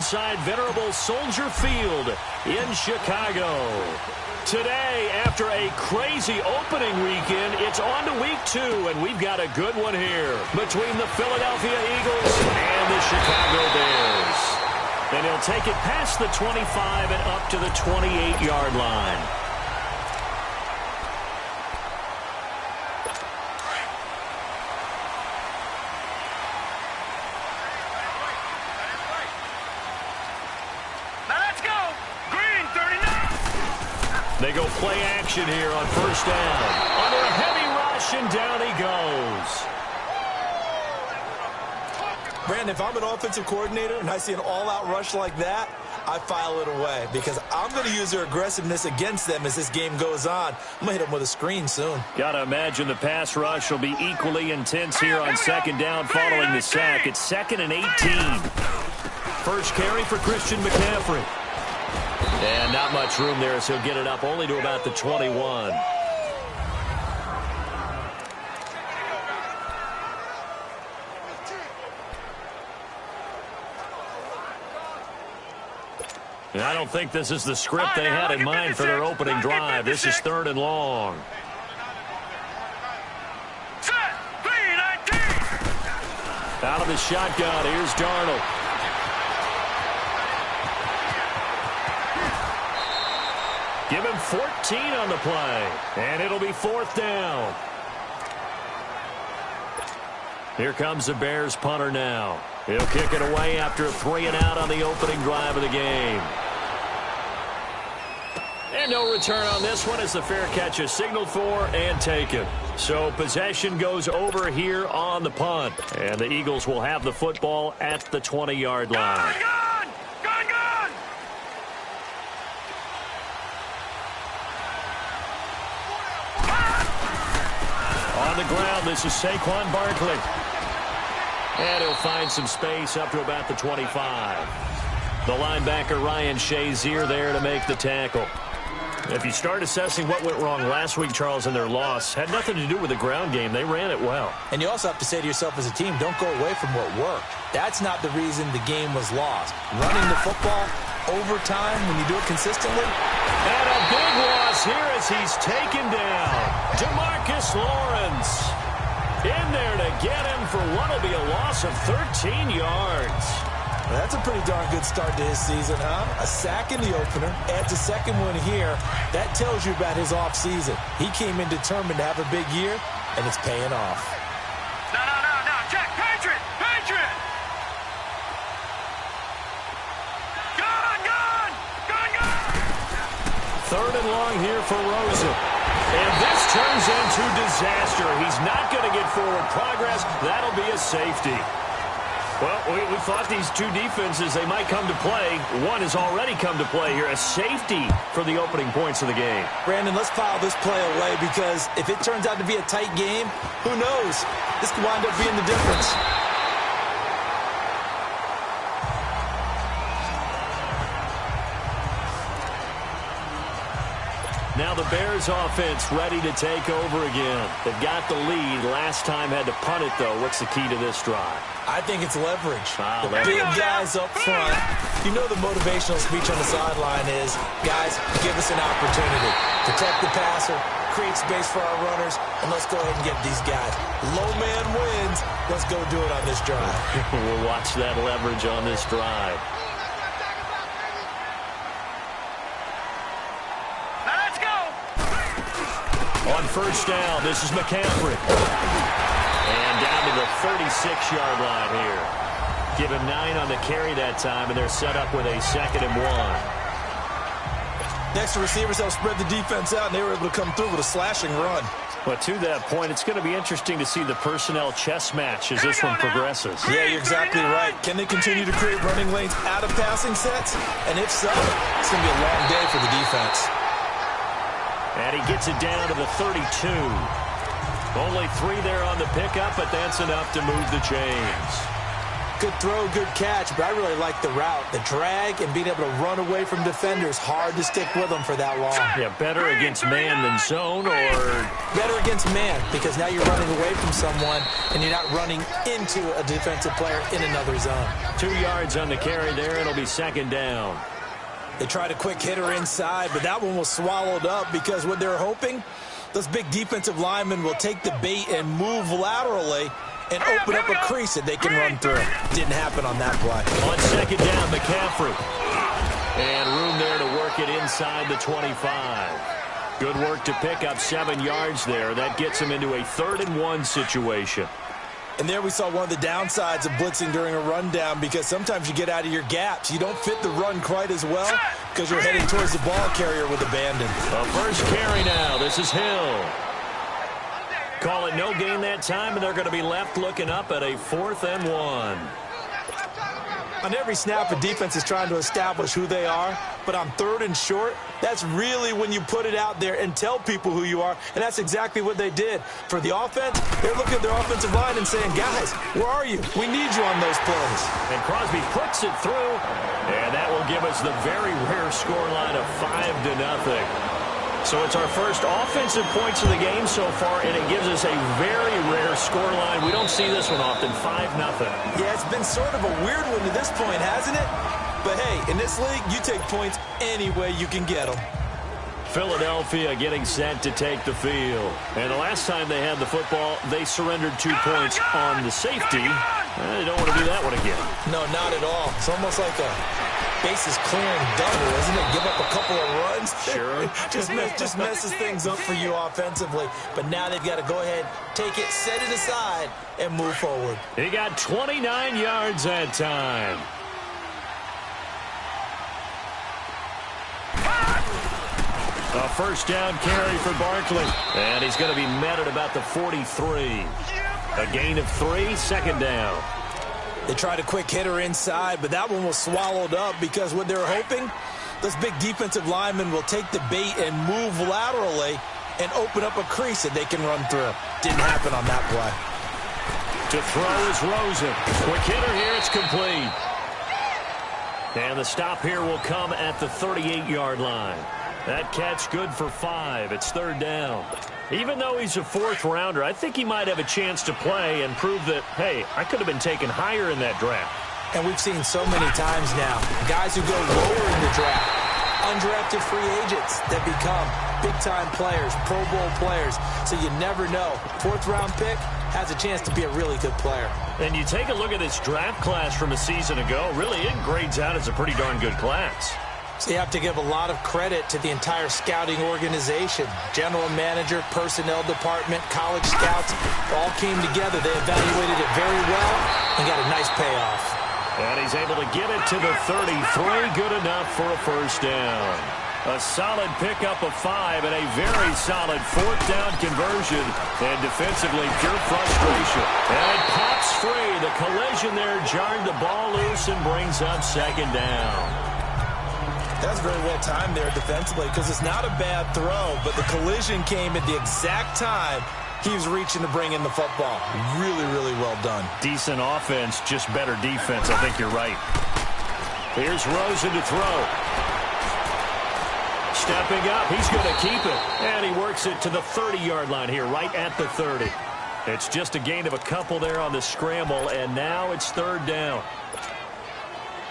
inside venerable Soldier Field in Chicago. Today, after a crazy opening weekend, it's on to week 2, and we've got a good one here between the Philadelphia Eagles and the Chicago Bears. And he'll take it past the 25 and up to the 28-yard line. They go play action here on first down. Under a heavy rush, and down he goes. Brandon, if I'm an offensive coordinator and I see an all-out rush like that, I file it away because I'm going to use their aggressiveness against them as this game goes on. I'm going to hit them with a screen soon. Got to imagine the pass rush will be equally intense here on second down following the sack. It's 2nd and 18. First carry for Christian McCaffrey. And not much room there, so he'll get it up only to about the 21. And I don't think this is the script they had in mind for their opening drive. This is 3rd and long. Out of the shotgun, here's Darnold. Give him 14 on the play, and it'll be 4th down. Here comes the Bears punter now. He'll kick it away after a 3-and-out on the opening drive of the game. And no return on this one as the fair catch is signaled for and taken. So possession goes over here on the punt, and the Eagles will have the football at the 20-yard line. On the ground, this is Saquon Barkley. And he'll find some space up to about the 25. The linebacker Ryan Shazier there to make the tackle. If you start assessing what went wrong last week, Charles, in their loss, had nothing to do with the ground game. They ran it well. And you also have to say to yourself as a team, don't go away from what worked. That's not the reason the game was lost. Running the football overtime when you do it consistently. And a big loss here as he's taken down. DeMarcus Lawrence in there to get him for what will be a loss of 13 yards. Well, that's a pretty darn good start to his season, huh? A sack in the opener, adds a second one here. That tells you about his offseason. He came in determined to have a big year, and it's paying off. No, Jack, Patriot! Gone! 3rd and long here for Rosen. And this turns into disaster. He's not going to get forward progress. That'll be a safety. Well, we thought these two defenses, they might come to play. One has already come to play here. A safety for the opening points of the game. Brandon, let's file this play away because if it turns out to be a tight game, who knows? This could wind up being the difference. Now the Bears offense ready to take over again. They've got the lead. Last time had to punt it, though. What's the key to this drive? I think it's leverage. The Leverage. big guys up front. You know the motivational speech on the sideline is, guys, give us an opportunity. Protect the passer, create space for our runners, and let's go ahead and get these guys. Low man wins. Let's go do it on this drive. We'll watch that leverage on this drive. On first down, this is McCaffrey. And down to the 36-yard line here. Give him 9 on the carry that time, and they're set up with a 2nd and 1. Next, the receivers help spread the defense out, and they were able to come through with a slashing run. But to that point, it's going to be interesting to see the personnel chess match as this one progresses. Yeah, you're exactly right. Can they continue to create running lanes out of passing sets? And if so, it's going to be a long day for the defense. And he gets it down to the 32. Only 3 there on the pickup, but that's enough to move the chains. Good throw, good catch, but I really like the route. The drag and being able to run away from defenders. Hard to stick with them for that long. Yeah, better against man than zone, or better against man, because now you're running away from someone and you're not running into a defensive player in another zone. 2 yards on the carry there. It'll be second down. They tried a quick hitter inside, but that one was swallowed up because what they're hoping, those big defensive linemen will take the bait and move laterally and open up a crease that they can run through. Didn't happen on that play. On second down, McCaffrey. And room there to work it inside the 25. Good work to pick up 7 yards there. That gets him into a 3rd-and-1 situation. And there we saw one of the downsides of blitzing during a rundown, because sometimes you get out of your gaps. You don't fit the run quite as well because you're heading towards the ball carrier with abandon. The first carry now. This is Hill. Call it no gain that time, and they're going to be left looking up at a 4th-and-1. On every snap, a defense is trying to establish who they are, but on 3rd and short, that's really when you put it out there and tell people who you are, and that's exactly what they did. For the offense, they're looking at their offensive line and saying, guys, where are you? We need you on those plays. And Crosby puts it through, and that will give us the very rare scoreline of 5-0. So it's our first offensive points of the game so far, and it gives us a very rare scoreline. We don't see this one often, 5-0. Yeah, it's been sort of a weird one to this point, hasn't it? But, hey, in this league, you take points any way you can get them. Philadelphia getting set to take the field. And the last time they had the football, they surrendered 2 points on the safety. They don't want to do that one again. No, not at all. It's almost like a bases clearing double, isn't it? Give up a couple of runs. Sure. just messes things up for you offensively. But now they've got to go ahead, take it, set it aside, and move forward. He got 29 yards that time. A first down carry for Barkley. And he's going to be met at about the 43. A gain of 3, second down. They tried a quick hitter inside, but that one was swallowed up because what they're hoping, those big defensive linemen will take the bait and move laterally and open up a crease that they can run through. Didn't happen on that play. To throw is Rosen. Quick hitter here, it's complete. And the stop here will come at the 38-yard line. That catch good for 5. It's 3rd down. Even though he's a 4th-rounder, I think he might have a chance to play and prove that, hey, I could have been taken higher in that draft. And we've seen so many times now, guys who go lower in the draft, undrafted free agents that become big-time players, Pro Bowl players, so you never know. 4th-round pick has a chance to be a really good player. And you take a look at this draft class from a season ago, really it grades out as a pretty darn good class. So you have to give a lot of credit to the entire scouting organization. General manager, personnel department, college scouts all came together. They evaluated it very well and got a nice payoff. And he's able to get it to the 33. Good enough for a first down. A solid pickup of 5 and a very solid 4th down conversion. And defensively, pure frustration. And it pops free. The collision there jarred the ball loose and brings up second down. That's very well timed there defensively, because it's not a bad throw, but the collision came at the exact time he was reaching to bring in the football. Really, really well done. Decent offense, just better defense. I think you're right. Here's Rosen to throw. Stepping up, he's going to keep it. And he works it to the 30-yard line here, right at the 30. It's just a gain of a couple there on the scramble, and now it's 3rd down.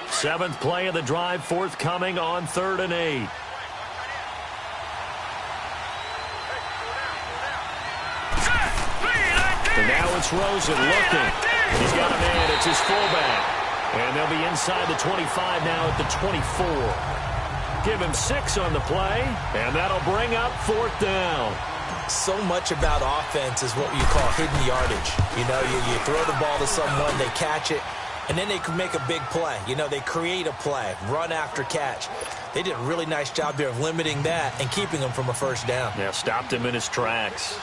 7th play of the drive, forthcoming on 3rd and 8. And now it's Rosen looking. He's got a man. It's his fullback. And they'll be inside the 25 now at the 24. Give him 6 on the play, and that'll bring up 4th down. So much about offense is what you call hidden yardage. You know, you throw the ball to someone, they catch it, and then they can make a big play. You know, they create a play, run after catch. They did a really nice job there of limiting that and keeping him from a first down. Yeah, stopped him in his tracks.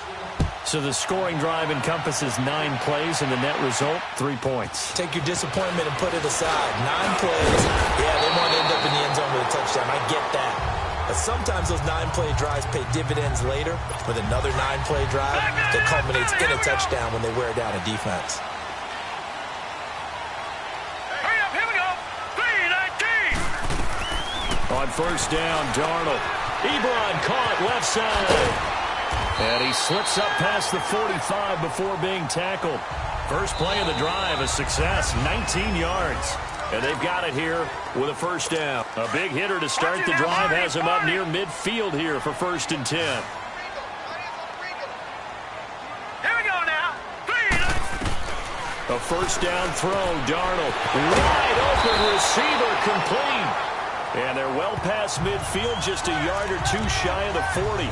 So the scoring drive encompasses 9 plays, and the net result, 3 points. Take your disappointment and put it aside. 9 plays. Yeah, they want to end up in the end zone with a touchdown. I get that. But sometimes those 9-play drives pay dividends later with another 9-play drive that culminates in a touchdown when they wear down a defense. On first down, Darnold. Ebron caught left side. And he slips up past the 45 before being tackled. First play of the drive, a success, 19 yards. And they've got it here with a first down. A big hitter to start the drive has him up near midfield here for 1st and 10. Here we go now. A first down throw, Darnold. Wide open receiver complete. And they're well past midfield, just a yard or two shy of the 40.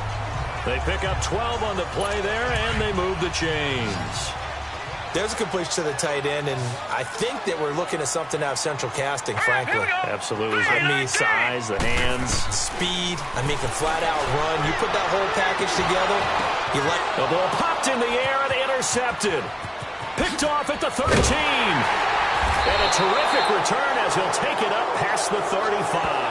They pick up 12 on the play there, and they move the chains. There's a completion to the tight end, and I think that we're looking at something out of central casting, frankly. Absolutely. I mean, size, the hands. Speed. I mean, can flat out run. You put that whole package together, you like... The ball popped in the air and intercepted. Picked off at the 13. And a terrific return as he'll take it up past the 35.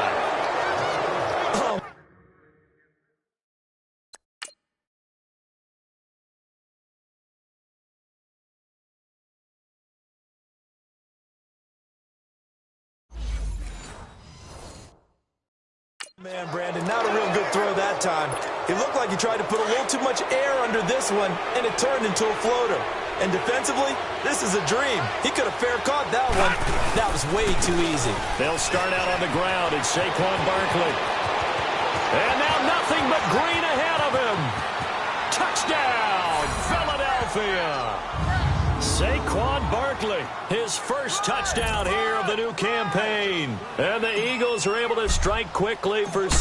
Man, Brandon, not a real good throw that time. It looked like he tried to put a little too much air under this one, and it turned into a floater. And defensively, this is a dream. He could have fair caught that one. That was way too easy. They'll start out on the ground. It's Saquon Barkley. And now nothing but green ahead of him. Touchdown, Philadelphia. Saquon Barkley, his first touchdown here of the new campaign. And the Eagles are able to strike quickly for 6.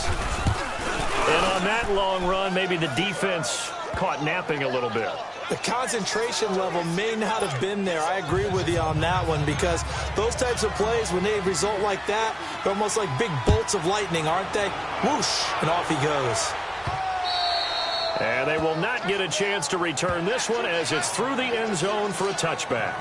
And on that long run, maybe the defense caught napping a little bit. The concentration level may not have been there. I agree with you on that one, because those types of plays, when they result like that, they're almost like big bolts of lightning, aren't they? Whoosh, and off he goes. And they will not get a chance to return this one as it's through the end zone for a touchback.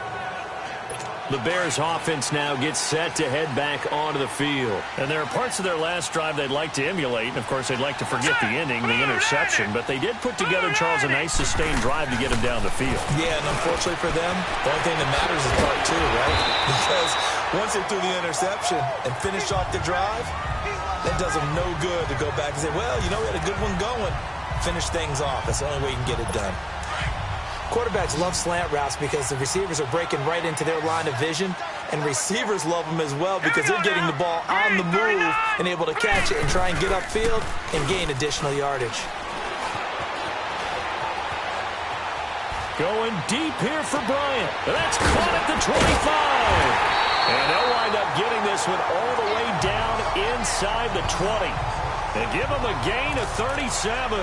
The Bears offense now gets set to head back onto the field. And there are parts of their last drive they'd like to emulate. And, of course, they'd like to forget the ending, the interception. But they did put together, Charles, a nice sustained drive to get them down the field. Yeah, and unfortunately for them, the only thing that matters is part 2, right? Because once they threw the interception and finished off the drive, that does them no good to go back and say, well, you know, we had a good one going. Finish things off. That's the only way you can get it done. Quarterbacks love slant routes because the receivers are breaking right into their line of vision, and receivers love them as well because they're getting the ball on the move and able to catch it and try and get upfield and gain additional yardage. Going deep here for Bryant. That's caught at the 25. And they'll wind up getting this one all the way down inside the 20. And give them a gain of 37.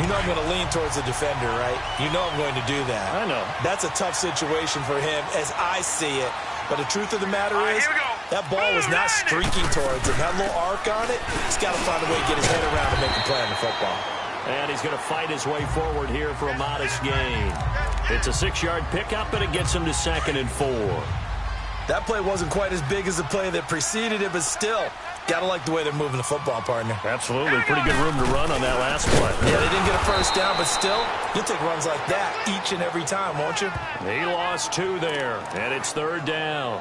You know I'm going to lean towards the defender, right? You know I'm going to do that. I know. That's a tough situation for him as I see it. But the truth of the matter is, that ball was not streaking towards him. That little arc on it, he's got to find a way to get his head around and make a play on the football. And he's going to fight his way forward here for a modest gain. It's a 6-yard pickup, and it gets him to 2nd and 4. That play wasn't quite as big as the play that preceded it, but still, got to like the way they're moving the football, partner. Absolutely. Pretty good room to run on that last play. Yeah, they didn't get a first down, but still, you'll take runs like that each and every time, won't you? He lost 2 there, and it's 3rd down.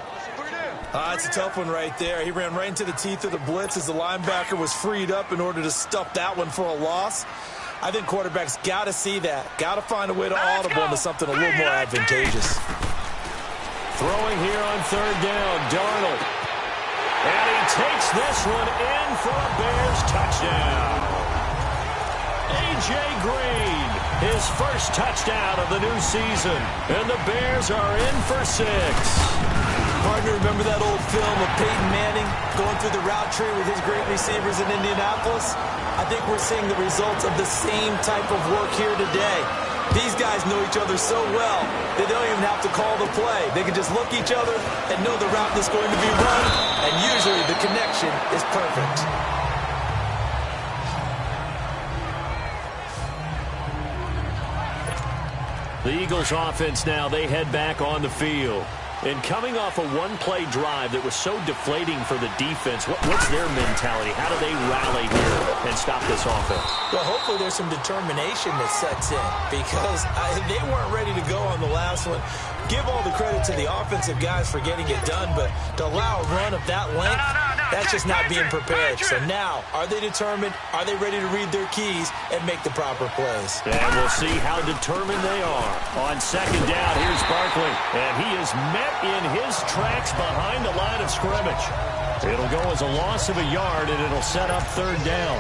It's a tough one right there. He ran right into the teeth of the blitz as the linebacker was freed up in order to stuff that one for a loss. I think quarterbacks got to see that. Got to find a way to audible into something a little more advantageous. Throwing here on 3rd down, Darnold. And he takes this one in for a Bears touchdown. A.J. Green, his first touchdown of the new season. And the Bears are in for 6. Partner, remember that old film of Peyton Manning going through the route tree with his great receivers in Indianapolis? I think we're seeing the results of the same type of work here today. These guys know each other so well that they don't even have to call the play. They can just look each other and know the route that's going to be run, and usually the connection is perfect. The Eagles offense now, they head back on the field. And coming off a one-play drive that was so deflating for the defense, what's their mentality? How do they rally here and stop this offense? Well, hopefully there's some determination that sets in because they weren't ready to go on the last one. Give all the credit to the offensive guys for getting it done, but to allow a run of that length, that's just not being prepared. So now, are they determined? Are they ready to read their keys and make the proper plays? And we'll see how determined they are. On second down, here's Barkley, and he is met in his tracks behind the line of scrimmage. It'll go as a loss of a yard, and it'll set up third down.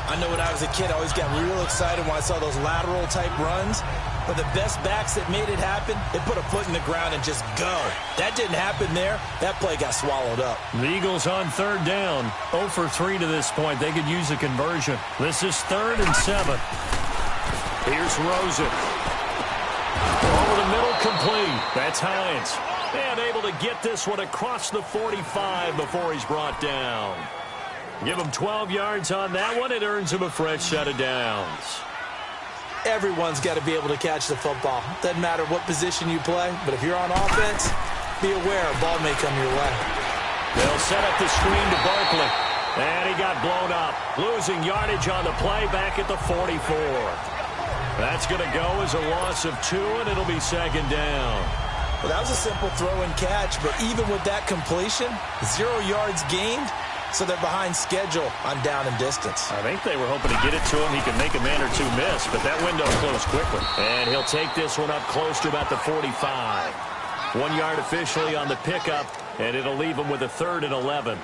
I know when I was a kid, I always got real excited when I saw those lateral-type runs. But the best backs that made it happen, they put a foot in the ground and just go. That didn't happen there. That play got swallowed up. The Eagles on third down. 0 for 3 to this point. They could use a conversion. This is 3rd and 7. Here's Rosen. Over the middle, complete. That's Hines. And able to get this one across the 45 before he's brought down. Give him 12 yards on that one. It earns him a fresh set of downs. Everyone's got to be able to catch the football. Doesn't matter what position you play, but if you're on offense, be aware a ball may come your way. They'll set up the screen to Barkley. And he got blown up. Losing yardage on the play back at the 44. That's going to go as a loss of 2, and it'll be second down. Well, that was a simple throw and catch, but even with that completion, 0 yards gained. So they're behind schedule on down and distance. I think they were hoping to get it to him. He could make a man or two miss, but that window closed quickly. And he'll take this one up close to about the 45. 1 yard officially on the pickup, and it'll leave him with a 3rd and 11.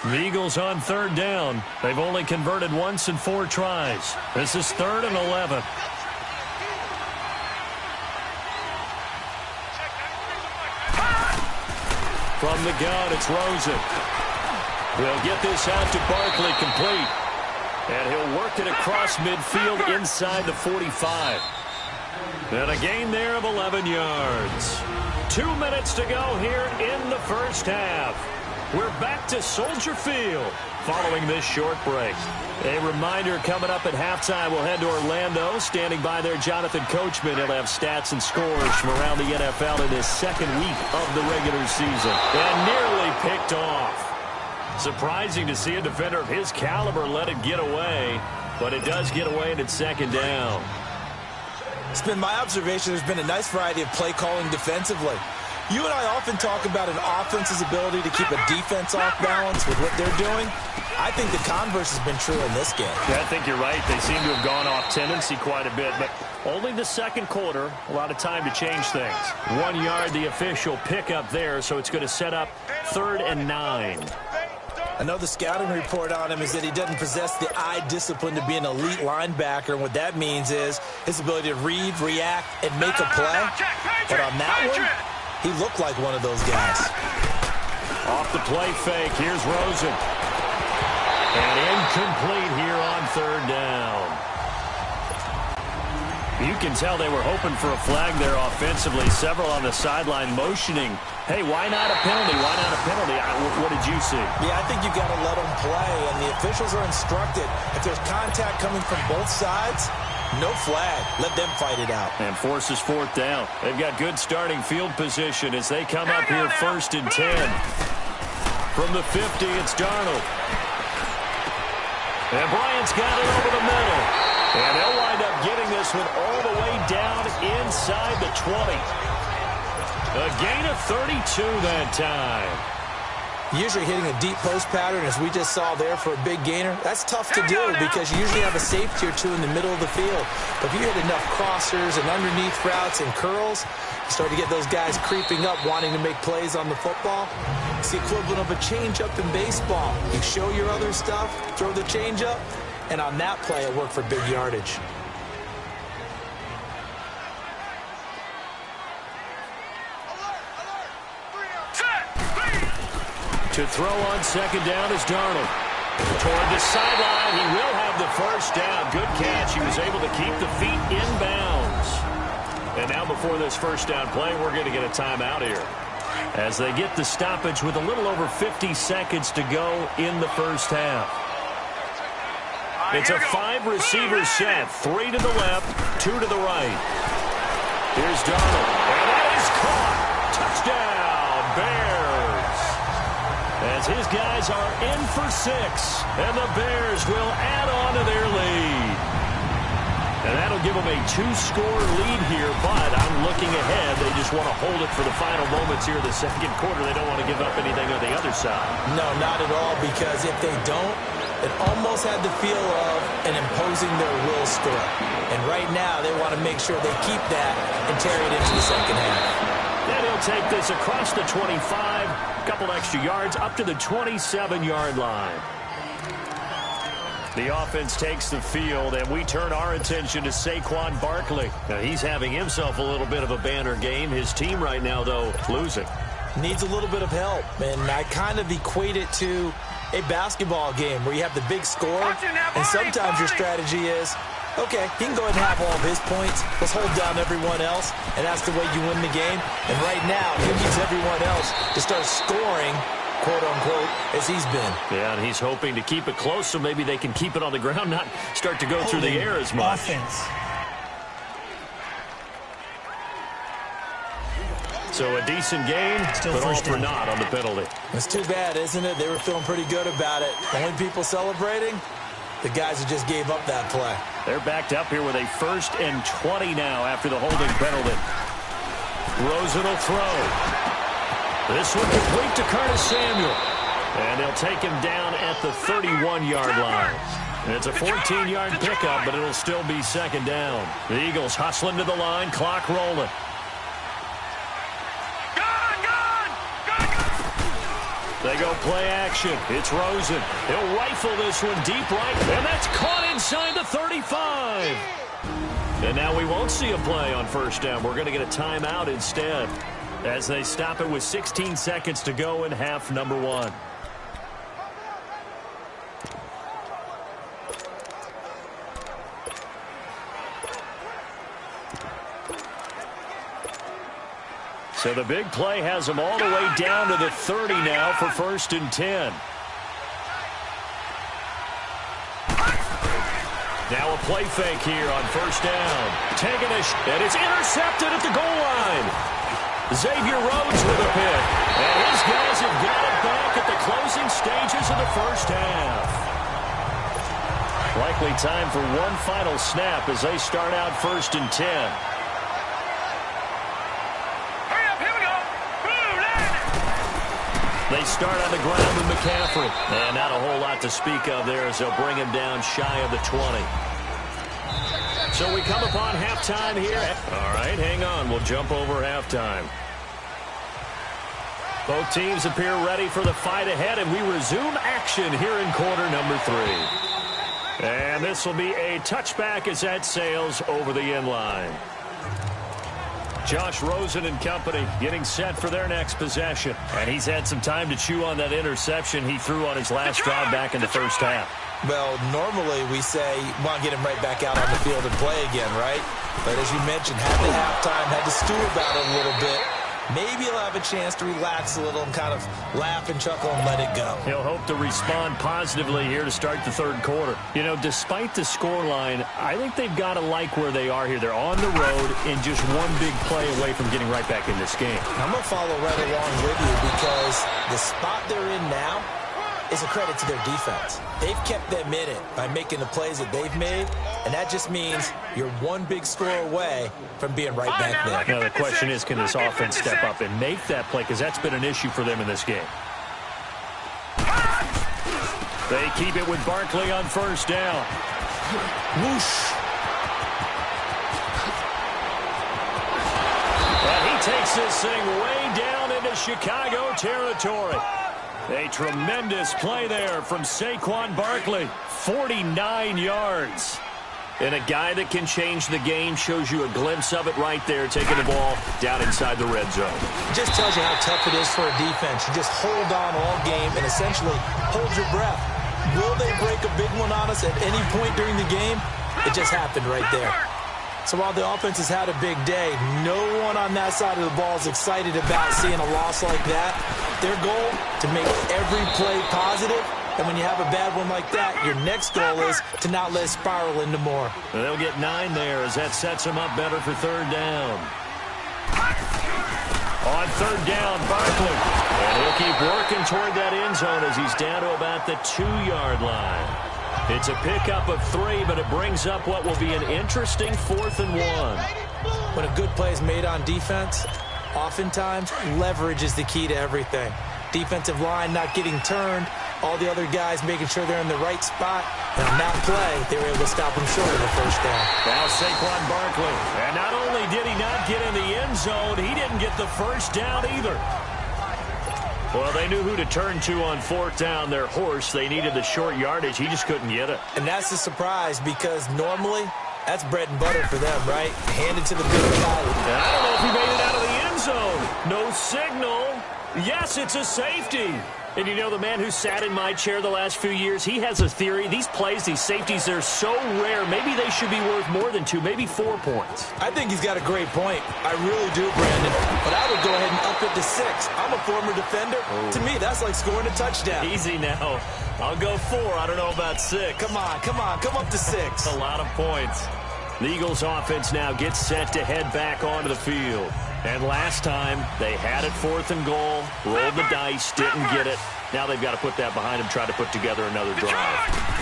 The Eagles on third down. They've only converted once in 4 tries. This is 3rd and 11. From the gun, it's Rosen. They'll get this out to Barkley, complete. And he'll work it across midfield inside the 45. And a gain there of 11 yards. 2 minutes to go here in the first half. We're back to Soldier Field following this short break. A reminder, coming up at halftime, we'll head to Orlando. Standing by there, Jonathan Coachman. He'll have stats and scores from around the NFL in his second week of the regular season. And nearly picked off. Surprising to see a defender of his caliber let it get away, but it does get away and it's second down. It's been my observation there's been a nice variety of play calling defensively. You and I often talk about an offense's ability to keep a defense off balance with what they're doing. I think the converse has been true in this game. Yeah, I think you're right. They seem to have gone off tendency quite a bit, but only the second quarter, a lot of time to change things. 1 yard, the official pickup there, so it's going to set up 3rd and 9. I know the scouting report on him is that he doesn't possess the eye discipline to be an elite linebacker, and what that means is his ability to read, react, and make a play. But on that one, he looked like one of those guys. Off the play fake, here's Rosen. And incomplete here on 3rd down. You can tell they were hoping for a flag there offensively. Several on the sideline motioning, hey, why not a penalty? Why not a penalty? What did you see? Yeah, I think you've got to let them play, and the officials are instructed. If there's contact coming from both sides, no flag. Let them fight it out. And forces 4th down. They've got good starting field position as they come up here 1st and 10. From the 50, it's Darnold. And Bryant's got it over the middle. And they'll wind up getting this one all the way down inside the 20. A gain of 32 that time. Usually hitting a deep post pattern, as we just saw there for a big gainer, that's tough to do because you usually have a safety or two in the middle of the field. But if you hit enough crossers and underneath routes and curls, you start to get those guys creeping up, wanting to make plays on the football. It's the equivalent of a changeup in baseball. You show your other stuff, throw the changeup, and on that play, it worked for big yardage. To throw on second down is Darnold. Toward the sideline, he will have the first down. Good catch. He was able to keep the feet in bounds. And now before this first down play, we're going to get a timeout here. As they get the stoppage with a little over 50 seconds to go in the first half. It's a 5-receiver set. 3 to the left, 2 to the right. Here's Darnold. And that is caught. Touchdown, Bears. As his guys are in for 6, and the Bears will add on to their lead. And that'll give them a 2-score lead here, but I'm looking ahead. They just want to hold it for the final moments here of the second quarter. They don't want to give up anything on the other side. No, not at all, because if they don't, it almost had the feel of an imposing their will score. And right now, they want to make sure they keep that and carry it into the second half. And he'll take this across the 25, a couple extra yards, up to the 27-yard line. The offense takes the field, and we turn our attention to Saquon Barkley. Now, he's having himself a little bit of a banner game. His team right now, though, losing. Needs a little bit of help, and I kind of equate it to a basketball game where you have the big score, and sometimes your strategy is, okay, he can go ahead and have all of his points. Let's hold down everyone else, and that's the way you win the game. And right now, he needs everyone else to start scoring, quote-unquote, as he's been. Yeah, and he's hoping to keep it close so maybe they can keep it on the ground, not start to go through the air as much. Offense. So a decent game, but all for naught on the penalty. It's too bad, isn't it? They were feeling pretty good about it. Only people celebrating, the guys who just gave up that play. They're backed up here with a 1st and 20 now after the holding penalty. Rosen will throw. This one complete to Curtis Samuel. And they'll take him down at the 31-yard line. And it's a 14-yard pickup, but it'll still be second down. The Eagles hustling to the line, clock rolling. They go play action. It's Rosen. He'll rifle this one deep right, and that's caught inside the 35. And now we won't see a play on first down. We're going to get a timeout instead as they stop it with 16 seconds to go in half number 1. So the big play has them all the way down to the 30 now for 1st and 10. Now a play fake here on first down. Taking a and it's intercepted at the goal line. Xavier Rhodes with a pick. And his guys have got it back at the closing stages of the first half. Likely time for one final snap as they start out 1st and 10. They start on the ground with McCaffrey. And not a whole lot to speak of there as they'll bring him down shy of the 20. So we come upon halftime here. All right, hang on. We'll jump over halftime. Both teams appear ready for the fight ahead, and we resume action here in quarter number 3. And this will be a touchback as that sails over the end line. Josh Rosen and company getting set for their next possession. And he's had some time to chew on that interception he threw on his last drive back in the first half. Well, normally we say you want to get him right back out on the field and play again, right? But as you mentioned, had the halftime, had to stew about it a little bit. Maybe he'll have a chance to relax a little and kind of laugh and chuckle and let it go. He'll hope to respond positively here to start the third quarter. You know, despite the scoreline, I think they've got to like where they are here. They're on the road and just one big play away from getting right back in this game. I'm going to follow right along with you because the spot they're in now is a credit to their defense. They've kept them in it by making the plays that they've made, and that just means you're one big score away from being right back there. Now, the question is, can this offense step up and make that play? Because that's been an issue for them in this game. They keep it with Barkley on first down. Whoosh. And he takes this thing way down into Chicago territory. A tremendous play there from Saquon Barkley. 49 yards. And a guy that can change the game shows you a glimpse of it right there, taking the ball down inside the red zone. It just tells you how tough it is for a defense. You just hold on all game and essentially hold your breath. Will they break a big one on us at any point during the game? It just happened right there. So while the offense has had a big day, no one on that side of the ball is excited about seeing a loss like that. Their goal, to make every play positive. And when you have a bad one like that, your next goal is to not let it spiral into more. They'll get 9 there as that sets them up better for third down. On third down, Barkley. And he'll keep working toward that end zone as he's down to about the 2-yard line. It's a pickup of 3, but it brings up what will be an interesting 4th and 1. When a good play is made on defense, oftentimes leverage is the key to everything. Defensive line not getting turned, all the other guys making sure they're in the right spot. And on that play, they were able to stop him short of the first down. Now Saquon Barkley. And not only did he not get in the end zone, he didn't get the first down either. Well, they knew who to turn to on 4th down. Their horse, they needed the short yardage. He just couldn't get it. And that's a surprise because normally that's bread and butter for them, right? Handed to the big guy. And I don't know if he made it out of the end zone. No signal. Yes, it's a safety. And you know, the man who sat in my chair the last few years, he has a theory. These plays, these safeties, they're so rare. Maybe they should be worth more than 2, maybe 4 points. I think he's got a great point. I really do, Brandon. But I would go ahead and up it to 6. I'm a former defender. Oh. To me, that's like scoring a touchdown. Easy now. I'll go 4. I don't know about 6. Come on. Come up to 6. That's a lot of points. The Eagles offense now gets set to head back onto the field. And last time, they had it 4th and goal, rolled the dice, didn't get it. Now they've got to put that behind them, try to put together another drive.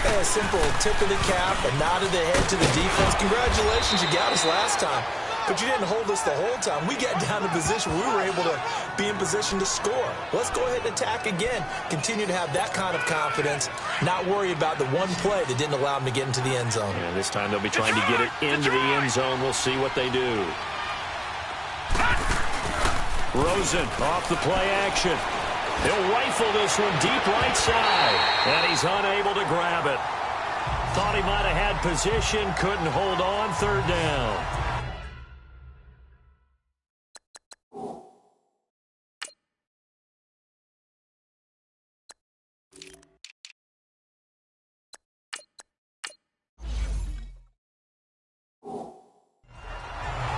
A simple tip of the cap, a nod of the head to the defense. Congratulations, you got us last time. But you didn't hold us the whole time. We got down to position where we were able to be in position to score. Let's go ahead and attack again. Continue to have that kind of confidence, not worry about the one play that didn't allow them to get into the end zone. Yeah, this time they'll be trying to get it into the end zone. We'll see what they do. Rosen off the play action. He'll rifle this one deep right side. And he's unable to grab it. Thought he might have had position, couldn't hold on, 3rd down.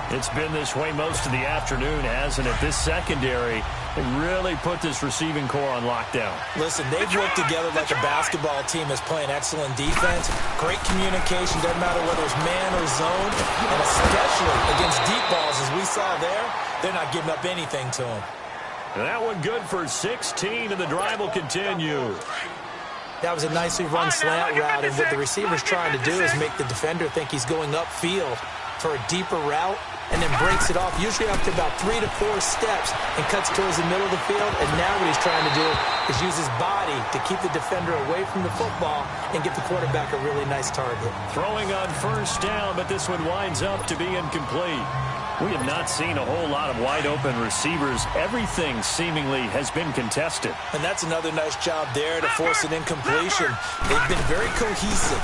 It's been this way most of the afternoon, hasn't it? This secondary really put this receiving core on lockdown. Listen, they've worked together like a basketball team that's playing excellent defense. Great communication, doesn't matter whether it's man or zone. And especially against deep balls, as we saw there, they're not giving up anything to them. And that one good for 16, and the drive will continue. That was a nicely run slant route, and what the receiver's trying to do is make the defender think he's going upfield for a deeper route, and then breaks it off, usually after about 3 to 4 steps, and cuts towards the middle of the field. And now what he's trying to do is use his body to keep the defender away from the football and get the quarterback a really nice target. Throwing on 1st down, but this one winds up to be incomplete. We have not seen a whole lot of wide-open receivers. Everything seemingly has been contested. And that's another nice job there to force an incompletion. They've been very cohesive,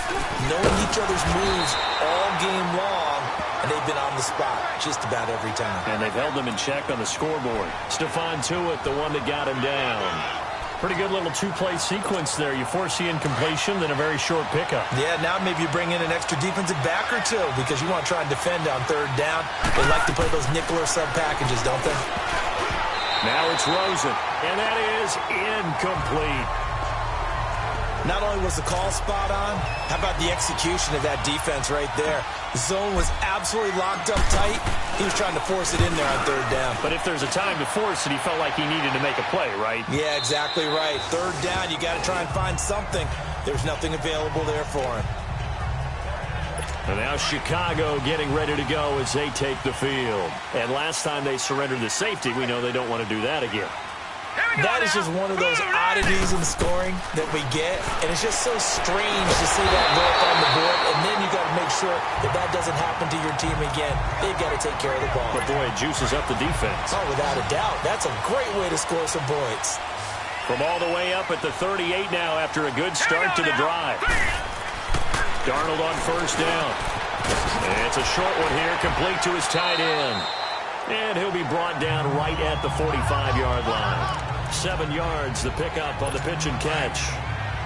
knowing each other's moves all game long, and they've been on the spot just about every time. And they've held them in check on the scoreboard. Stephon Tuitt, the one that got him down. Pretty good little 2-play sequence there. You force the incompletion, then a very short pickup. Yeah, now maybe you bring in an extra defensive back or 2 because you want to try and defend on 3rd down. They like to play those nickel or sub packages, don't they? Now it's Rosen, and that is incomplete. Not only was the call spot on, how about the execution of that defense right there? The zone was absolutely locked up tight. He was trying to force it in there on 3rd down. But if there's a time to force it, he felt like he needed to make a play, right? Yeah, exactly right. 3rd down, you got to try and find something. There's nothing available there for him. And now Chicago getting ready to go as they take the field. And last time they surrendered the safety, we know they don't want to do that again. That is just one of those oddities in scoring that we get, and it's just so strange to see that go up on the board, and then you got to make sure that that doesn't happen to your team again. They've got to take care of the ball. But boy, it juices up the defense. Oh, without a doubt. That's a great way to score some points. From all the way up at the 38 now after a good start to the drive. Darnold on 1st down. And it's a short one here, complete to his tight end. And he'll be brought down right at the 45-yard line. 7 yards, the pickup on the pitch and catch.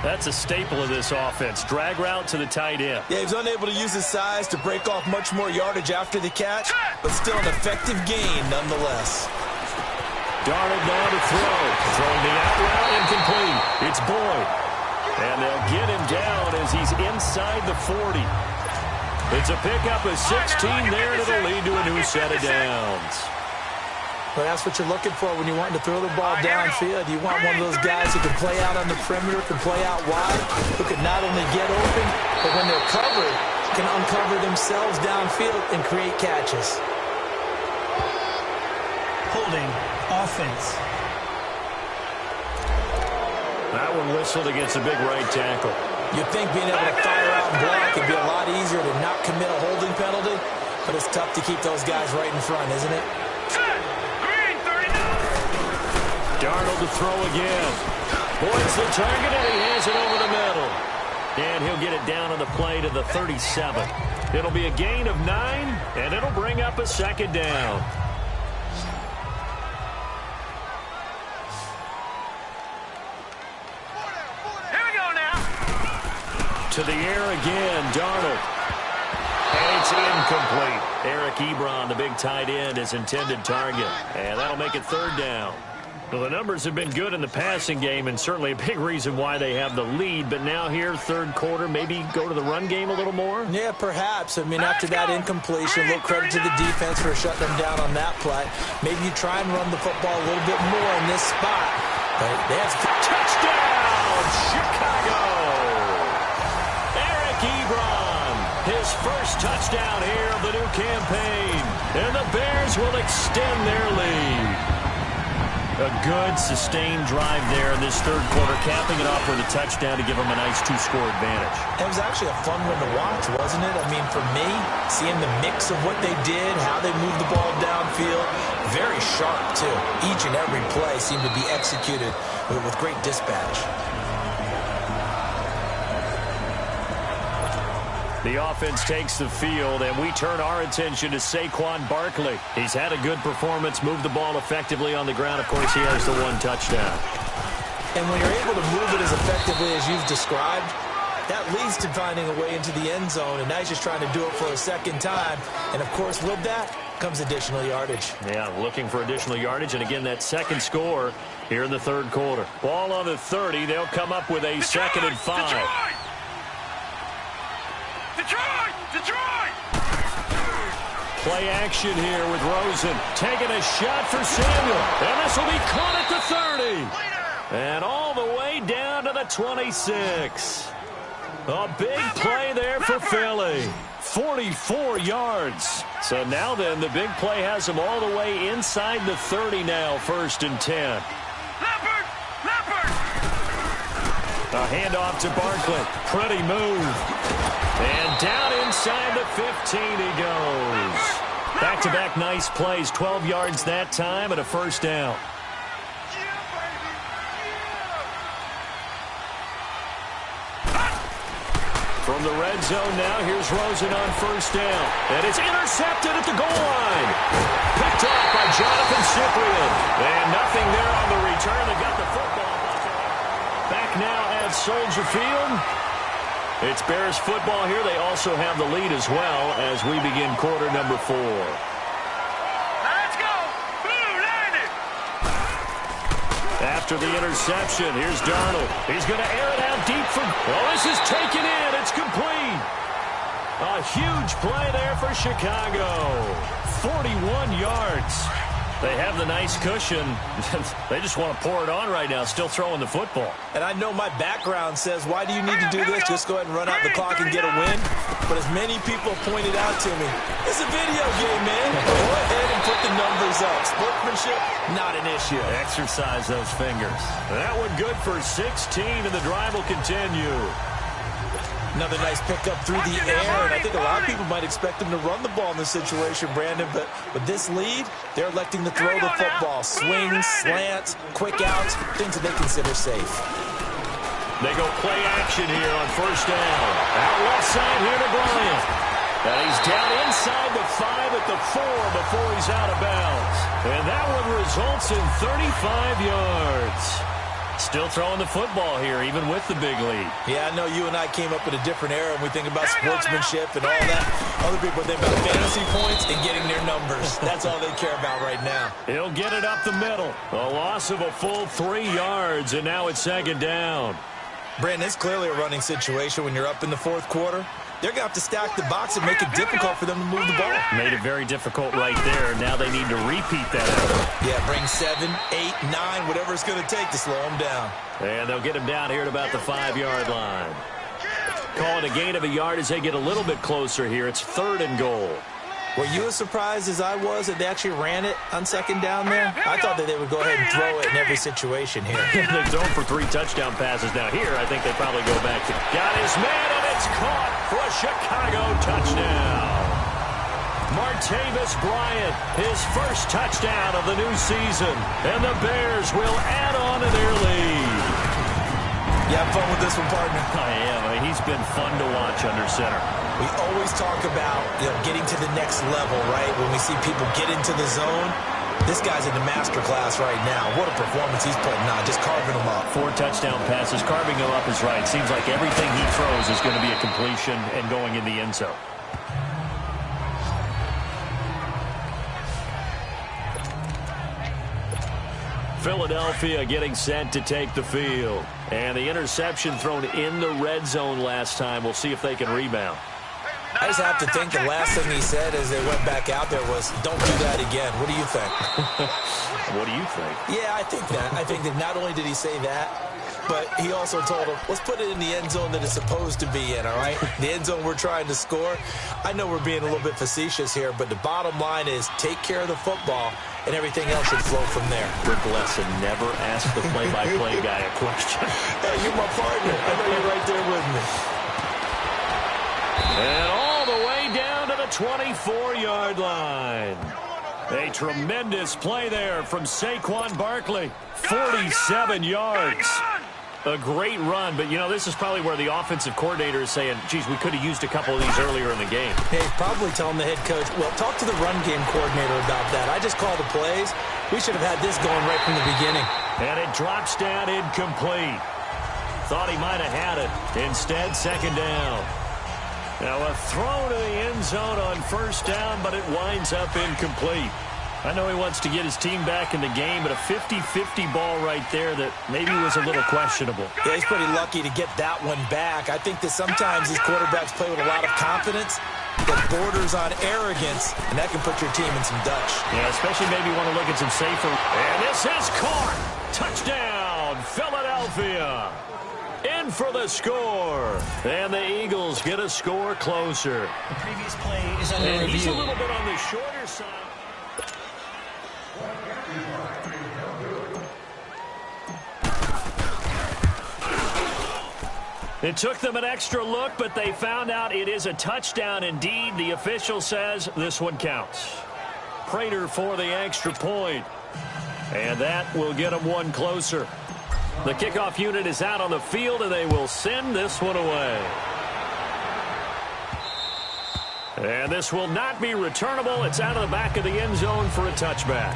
That's a staple of this offense. Drag route to the tight end. Yeah, he was unable to use his size to break off much more yardage after the catch, but still an effective gain nonetheless. Darnold now to throw. Throwing the out route, incomplete. It's Boyd. And they'll get him down as he's inside the 40. It's a pickup of 16 there, and it'll lead to a new set of downs. Well, that's what you're looking for when you're wanting to throw the ball downfield. You want one of those guys who can play out on the perimeter, can play out wide, who can not only get open, but when they're covered, can uncover themselves downfield and create catches. Holding offense. That one whistled against a big right tackle. You'd think being able to fire out and block would be a lot easier to not commit a holding penalty, but it's tough to keep those guys right in front, isn't it? Darnold to throw again. Boyd's the target, and he hands it over the middle. And he'll get it down on the play to the 37. It'll be a gain of 9, and it'll bring up a second down. Here we go now. To the air again, Darnold. And it's incomplete. Eric Ebron, the big tight end, his intended target. And that'll make it third down. Well, the numbers have been good in the passing game, and certainly a big reason why they have the lead. But now here, third quarter, maybe go to the run game a little more? Yeah, perhaps. I mean, after that incompletion, a little credit to the defense for shutting them down on that play. Maybe you try and run the football a little bit more in this spot. But they have touchdown, Chicago! Eric Ebron, his first touchdown here of the new campaign. And the Bears will extend their lead. A good, sustained drive there in this third quarter, capping it off with a touchdown to give them a nice 2-score advantage. It was actually a fun one to watch, wasn't it? I mean, for me, seeing the mix of what they did, how they moved the ball downfield, very sharp, too. Each and every play seemed to be executed with great dispatch. The offense takes the field, and we turn our attention to Saquon Barkley. He's had a good performance, moved the ball effectively on the ground. Of course, he has the one touchdown. And when you're able to move it as effectively as you've described, that leads to finding a way into the end zone, and now he's just trying to do it for a second time. And, of course, with that comes additional yardage. Yeah, looking for additional yardage, and again, that second score here in the third quarter. Ball on the 30. They'll come up with a second and 5. Detroit! Play action here with Rosen. Taking a shot for Samuel. And this will be caught at the 30. And all the way down to the 26. A big play there for Philly. 44 yards. So now then, the big play has them all the way inside the 30 now, 1st and 10. Leopard! A handoff to Barkley. Pretty move. And down inside the 15 he goes. Back-to-back nice plays. 12 yards that time and a first down. From the red zone now, here's Rosen on first down. And it's intercepted at the goal line. Picked off by Jonathan Cyprien. And nothing there on the return. They got the football. Back now at Soldier Field. It's Bears football here. They also have the lead as well as we begin quarter number 4. Let's go! Blue 90! After the interception, here's Darnold. He's going to air it out deep for... Oh, this is taken in. It's complete. A huge play there for Chicago. 41 yards. They have the nice cushion. They just want to pour it on right now, still throwing the football. And I know my background says, why do you need to do this? Just go ahead and run out the clock and get a win. But as many people pointed out to me, it's a video game, man. Go ahead and put the numbers up. Sportsmanship, not an issue. Exercise those fingers. That one good for 16, and the drive will continue. Another nice pickup through the air, and I think a lot of people might expect them to run the ball in this situation, Brandon, but with this lead, they're electing to throw the football. Swings, slants, quick outs, things that they consider safe. They go play action here on first down. Out left side here to Bryant. And he's down inside the 5 at the 4 before he's out of bounds. And that one results in 35 yards. Still throwing the football here, even with the big lead. Yeah, I know you and I came up in a different era, and we think about sportsmanship and all that. Other people think about fantasy points and getting their numbers. That's all they care about right now. He'll get it up the middle. A loss of a full 3 yards, and now it's second down. Brandon, it's clearly a running situation when you're up in the fourth quarter. they're going to have to stack the box and make it difficult for them to move the ball. Made it very difficult right there. Now they need to repeat that effort. Yeah, bring 7, 8, 9, whatever it's going to take to slow them down. And they'll get him down here at about the 5-yard line. Call it a gain of a yard as they get a little bit closer here. It's 3rd and goal. Were you as surprised as I was that they actually ran it on 2nd down there? I thought that they would go ahead and throw it in every situation here. They're zoned for 3 touchdown passes. Now here, I think they probably go back to... Got his man, and it's caught for a Chicago touchdown. Martavis Bryant, his first touchdown of the new season. And the Bears will add on to their lead. You have fun with this one, partner? I am. I mean, he's been fun to watch under center. We always talk about, getting to the next level, right? When we see people get into the zone, this guy's in the master class right now. What a performance he's putting on, just carving them up. 4 touchdown passes. Carving them up is right. Seems like everything he throws is going to be a completion and going in the end zone. Philadelphia getting set to take the field. And the interception thrown in the red zone last time. We'll see if they can rebound. I just have to think the last thing he said as they went back out there was, don't do that again. What do you think? What do you think? Yeah, I think that. I think that not only did he say that, but he also told him, let's put it in the end zone that it's supposed to be in, all right? The end zone we're trying to score. I know we're being a little bit facetious here, but the bottom line is take care of the football, and everything else should flow from there. Rick Lesson never asked the play-by-play guy a question. Hey, you're my partner. I know you're right there with me. And all the way down to the 24-yard line. A tremendous play there from Saquon Barkley. 47 yards. A great run, but, this is probably where the offensive coordinator is saying, geez, we could have used a couple of these earlier in the game. Hey, probably telling the head coach, well, talk to the run game coordinator about that. I just called the plays. We should have had this going right from the beginning. And it drops down incomplete. Thought he might have had it. Instead, 2nd down. Now a throw to the end zone on 1st down, but it winds up incomplete. I know he wants to get his team back in the game, but a 50-50 ball right there that maybe was a little questionable. Yeah, he's pretty lucky to get that one back. I think that sometimes these quarterbacks play with a lot of confidence that borders on arrogance, and that can put your team in some Dutch. Yeah, especially maybe want to look at some safer. And this is caught. Touchdown, Philadelphia. In for the score. And the Eagles get a score closer. The previous play is under review. He's a little bit on the shorter side. It took them an extra look, but they found out it is a touchdown indeed. The official says this one counts. Prater for the extra point. And that will get them one closer. The kickoff unit is out on the field, and they will send this one away. And this will not be returnable. It's out of the back of the end zone for a touchback.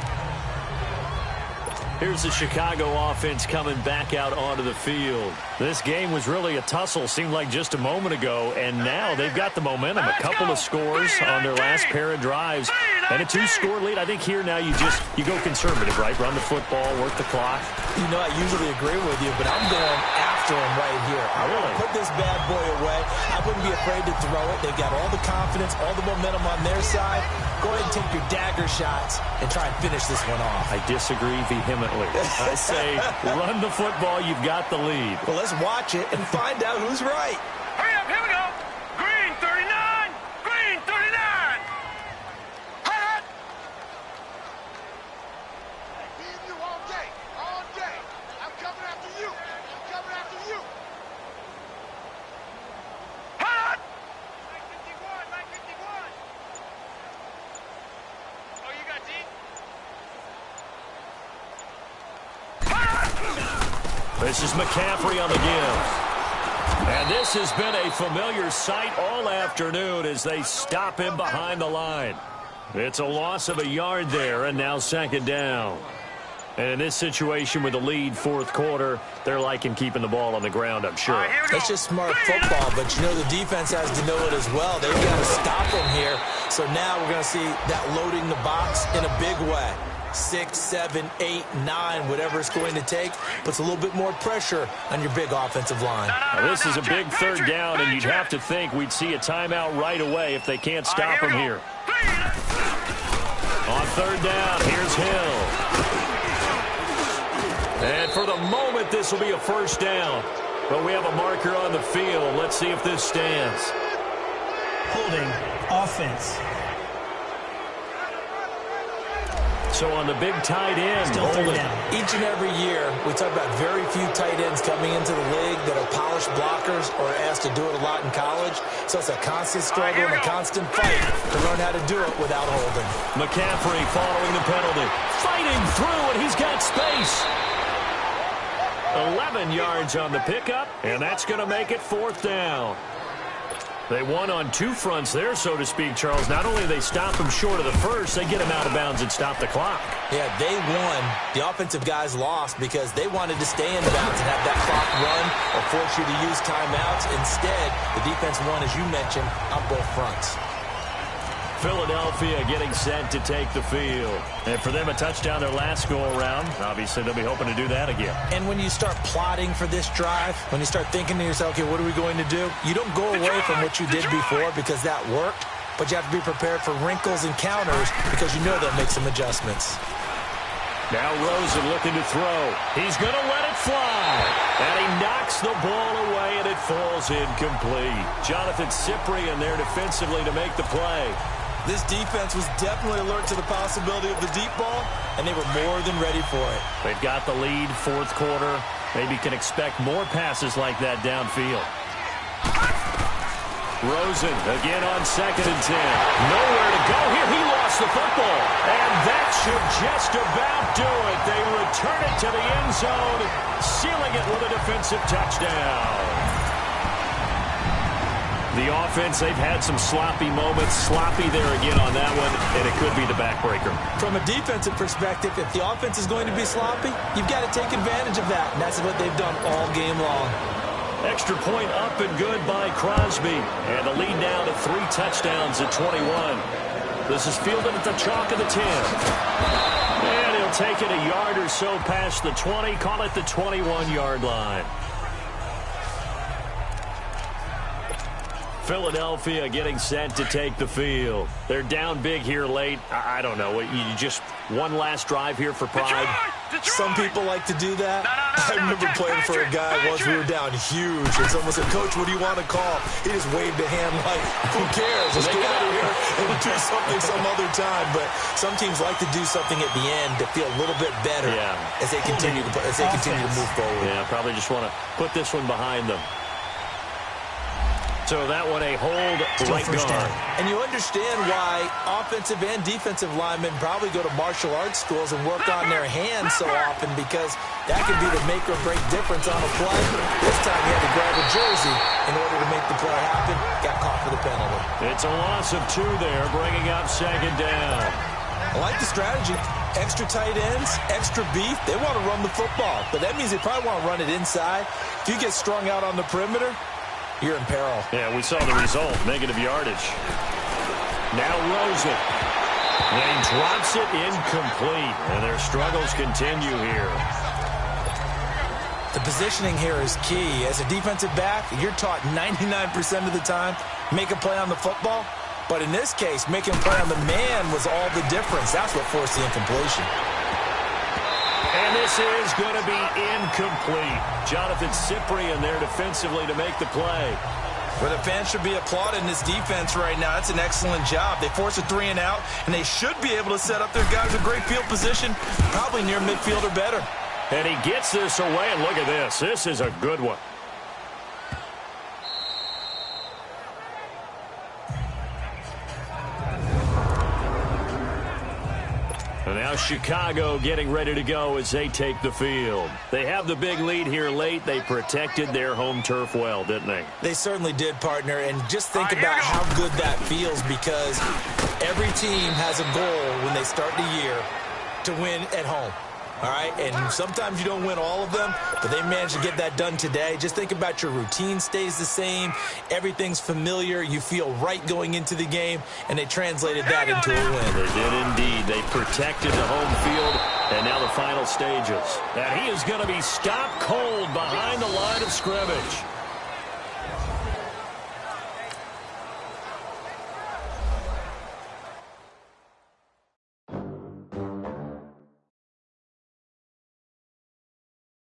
Here's the Chicago offense coming back out onto the field. This game was really a tussle, seemed like just a moment ago, and now they've got the momentum. A couple of scores on their last pair of drives, and a 2-score lead. I think here now you go conservative, right? Run the football, work the clock. I usually agree with you, but I'm going after him right here. I want to put this bad boy away. I wouldn't be afraid to throw it. They've got all the confidence, all the momentum on their side. Go ahead and take your dagger shots and try and finish this one off. I disagree vehemently. I say run the football. You've got the lead. Well, let's watch it and find out who's right. Hurry up, here we go. Green 39. Green 39. Hot. Being you all day. All day. I'm coming after you. I'm coming after you. Hot. 951. Oh, you got deep? This is McCaffrey on the give. And this has been a familiar sight all afternoon as they stop him behind the line. It's a loss of a yard there, and now 2nd down. And in this situation with the lead 4th quarter, they're liking keeping the ball on the ground, I'm sure. It's just smart football, but the defense has to know it as well. They've got to stop him here. So now we're going to see that loading the box in a big way. 6, 7, 8, 9, whatever it's going to take, puts a little bit more pressure on your big offensive line. Now, this is a big third down, and you'd have to think we'd see a timeout right away if they can't stop him here. On third down, here's Hill. And for the moment, this will be a first down. But we have a marker on the field. Let's see if this stands. Holding offense. So on the big tight end, Still third down. Each and every year, we talk about very few tight ends coming into the league that are polished blockers or asked to do it a lot in college. So it's a constant struggle and a constant fight to learn how to do it without holding. McCaffrey following the penalty. Fighting through, and he's got space. 11 yards on the pickup, and that's going to make it fourth down. They won on two fronts there, so to speak, Charles. Not only they stop him short of the first, they get him out of bounds and stop the clock. Yeah, they won. The offensive guys lost because they wanted to stay in bounds and have that clock run or force you to use timeouts. Instead, the defense won, as you mentioned, on both fronts. Philadelphia getting set to take the field. And for them, a touchdown their last go-around. Obviously, they'll be hoping to do that again. And when you start plotting for this drive, when you start thinking to yourself, okay, what are we going to do? You don't go away from what you did before because that worked, but you have to be prepared for wrinkles and counters because you know they'll make some adjustments. Now Rosen looking to throw. He's going to let it fly. And he knocks the ball away, and it falls incomplete. Jonathan Cyprien there defensively to make the play. This defense was definitely alert to the possibility of the deep ball, and they were more than ready for it. They've got the lead, fourth quarter. Maybe can expect more passes like that downfield. Rosen again on 2nd and 10. Nowhere to go here. He lost the football. And that should just about do it. They return it to the end zone, sealing it with a defensive touchdown. The offense, they've had some sloppy moments. Sloppy there again on that one, and it could be the backbreaker. From a defensive perspective, if the offense is going to be sloppy, you've got to take advantage of that, and that's what they've done all game long. Extra point up and good by Crosby. And the lead now to 3 touchdowns at 21. This is fielded at the chalk of the 10. And he'll take it a yard or so past the 20. Call it the 21-yard line. Philadelphia getting set to take the field. They're down big here late. I don't know. You just one last drive here for pride. Some people like to do that. I remember playing for a guy once. We were down huge, and someone said, "Coach, what do you want to call?" He just waved a hand like, "Who cares? Let's get out of here and do something some other time." But some teams like to do something at the end to feel a little bit better as they continue to move forward. Yeah, probably just want to put this one behind them. So that one a hold right guard. And you understand why offensive and defensive linemen probably go to martial arts schools and work on their hands so often, because that can be the make or break difference on a play. This time he had to grab a jersey in order to make the play happen. Got caught for the penalty. It's a loss of 2 there, bringing up 2nd down. I like the strategy. Extra tight ends, extra beef. They want to run the football, but that means they probably want to run it inside. If you get strung out on the perimeter, you're in peril. Yeah, we saw the result, negative yardage. Now Rosen. And he drops it incomplete, and their struggles continue here. The positioning here is key. As a defensive back, you're taught 99% of the time, make a play on the football. But in this case, making a play on the man was all the difference. That's what forced the incompletion. And this is going to be incomplete. Jonathan Cyprien there defensively to make the play. Where the fans should be applauding this defense right now. It's an excellent job. They force a 3 and out, and they should be able to set up their guys with great field position, probably near midfield or better. And he gets this away, and look at this. This is a good one. And now Chicago getting ready to go as they take the field. They have the big lead here late. They protected their home turf well, didn't they? They certainly did, partner. And just think about how good that feels, because every team has a goal when they start the year to win at home. all right? And sometimes you don't win all of them, but they managed to get that done today. Just think about your routine stays the same. Everything's familiar. You feel right going into the game, and they translated that into a win. They did indeed. They protected the home field, and now the final stages. And he is going to be stopped cold behind the line of scrimmage.